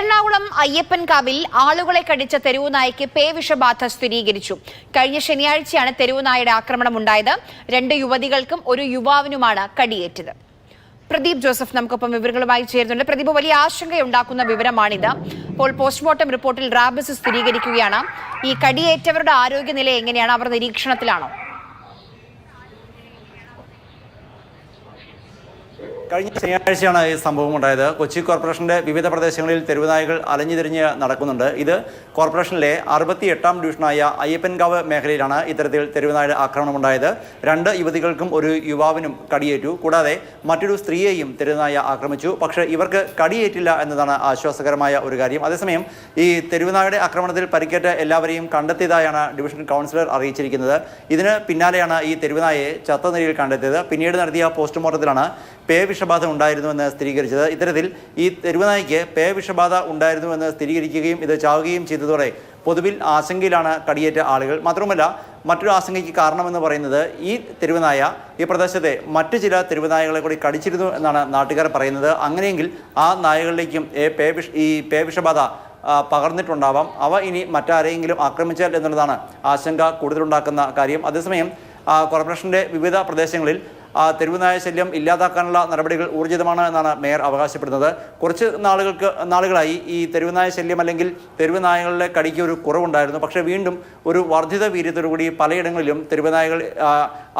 എറണാകുളം അയ്യപ്പൻകാവിൽ ആളുകളെ കടിച്ച തെരുവുനായ്ക്ക് പേവിഷബാധ സ്ഥിരീകരിച്ചു. കഴിഞ്ഞ ശനിയാഴ്ചയാണ് തെരുവുനായയുടെ ആക്രമണമുണ്ടായത്. 2 യുവതികൾക്കും ഒരു യുവാവിനുമാണ് കടിയേറ്റത്. പ്രദീപ് ജോസഫ് നമുക്കൊപ്പം വിവരങ്ങളുമായി ചേരുന്നുണ്ട്. പ്രദീപ്, വലിയ ആശങ്കയുണ്ടാക്കുന്ന വിവരമാണിത്. ഇപ്പോൾ പോസ്റ്റ്മോർട്ടം റിപ്പോർട്ടിൽ റാബിസ് സ്ഥിരീകരിക്കുകയാണ്. ഈ കടിയേറ്റവരുടെ ആരോഗ്യനില എങ്ങനെയാണ്? അവർ നിരീക്ഷണത്തിലാണോ? കഴിഞ്ഞ ശനിയാഴ്ചയാണ് ഈ സംഭവം ഉണ്ടായത്. കൊച്ചി കോർപ്പറേഷന്റെ വിവിധ പ്രദേശങ്ങളിൽ തെരുവുനായകൾ അലഞ്ഞുതിരിഞ്ഞ് നടക്കുന്നുണ്ട്. ഇത് കോർപ്പറേഷനിലെ 68ാം ഡിവിഷനായ അയ്യപ്പൻകാവ് മേഖലയിലാണ് ഇത്തരത്തിൽ തെരുവുനായയുടെ ആക്രമണമുണ്ടായത്. 2 യുവതികൾക്കും ഒരു യുവാവിനും കടിയേറ്റു. കൂടാതെ മറ്റൊരു സ്ത്രീയെയും തെരുവുനായ ആക്രമിച്ചു. പക്ഷേ ഇവർക്ക് കടിയേറ്റില്ല എന്നതാണ് ആശ്വാസകരമായ ഒരു കാര്യം. അതേസമയം ഈ തെരുവുനായയുടെ ആക്രമണത്തിൽ പരിക്കേറ്റ എല്ലാവരെയും കണ്ടെത്തിയതായാണ് ഡിവിഷൻ കൗൺസിലർ അറിയിച്ചിരിക്കുന്നത്. ഇതിന് പിന്നാലെയാണ് ഈ തെരുവുനായയെ ചത്ത നിലയിൽ കണ്ടെത്തിയത്. പിന്നീട് നടത്തിയ പോസ്റ്റ്മോർട്ടത്തിലാണ് പേവിഷബാധ ഉണ്ടായിരുന്നുവെന്ന് സ്ഥിരീകരിച്ചത്. ഇത്തരത്തിൽ ഈ തെരുവുനായ്ക്ക് പേവിഷബാധ ഉണ്ടായിരുന്നുവെന്ന് സ്ഥിരീകരിക്കുകയും ഇത് ചാവുകയും ചെയ്തതോടെ പൊതുവിൽ ആശങ്കയിലാണ് കടിയേറ്റ ആളുകൾ. മാത്രമല്ല, മറ്റൊരു ആശങ്കയ്ക്ക് കാരണമെന്ന് പറയുന്നത് ഈ തെരുവുനായ ഈ പ്രദേശത്തെ മറ്റു ചില തെരുവുനായകളെ കൂടി കടിച്ചിരുന്നു എന്നാണ് നാട്ടുകാർ പറയുന്നത്. അങ്ങനെയെങ്കിൽ ആ നായകളിലേക്കും ഈ പേവിഷബാധ പകർന്നിട്ടുണ്ടാവാം. അവ ഇനി മറ്റാരെങ്കിലും ആക്രമിച്ചാൽ എന്നുള്ളതാണ് ആശങ്ക കൂടുതലുണ്ടാക്കുന്ന കാര്യം. അതേസമയം കോർപ്പറേഷന്റെ വിവിധ പ്രദേശങ്ങളിൽ തെരുവുനായ ശല്യം ഇല്ലാതാക്കാനുള്ള നടപടികൾ ഊർജിതമാണ് എന്നാണ് മേയർ അവകാശപ്പെടുന്നത്. കുറച്ച് നാളുകളായി ഈ തെരുവുനായ ശല്യം അല്ലെങ്കിൽ തെരുവുനായകളുടെ കടിക്ക് ഒരു കുറവുണ്ടായിരുന്നു. പക്ഷേ വീണ്ടും ഒരു വർദ്ധിത വീര്യത്തോടുകൂടി പലയിടങ്ങളിലും തെരുവുനായകൾ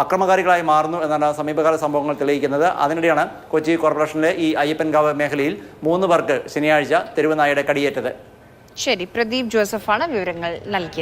അക്രമകാരികളായി മാറുന്നു എന്നാണ് സമീപകാല സംഭവങ്ങൾ തെളിയിക്കുന്നത്. അതിനിടെയാണ് കൊച്ചി കോർപ്പറേഷനിലെ ഈ അയ്യപ്പൻകാവ് മേഖലയിൽ 3 പേർക്ക് ശനിയാഴ്ച തെരുവുനായയുടെ കടിയേറ്റത്. ശരി, പ്രദീപ് ജോസഫാണ് വിവരങ്ങൾ നൽകിയത്.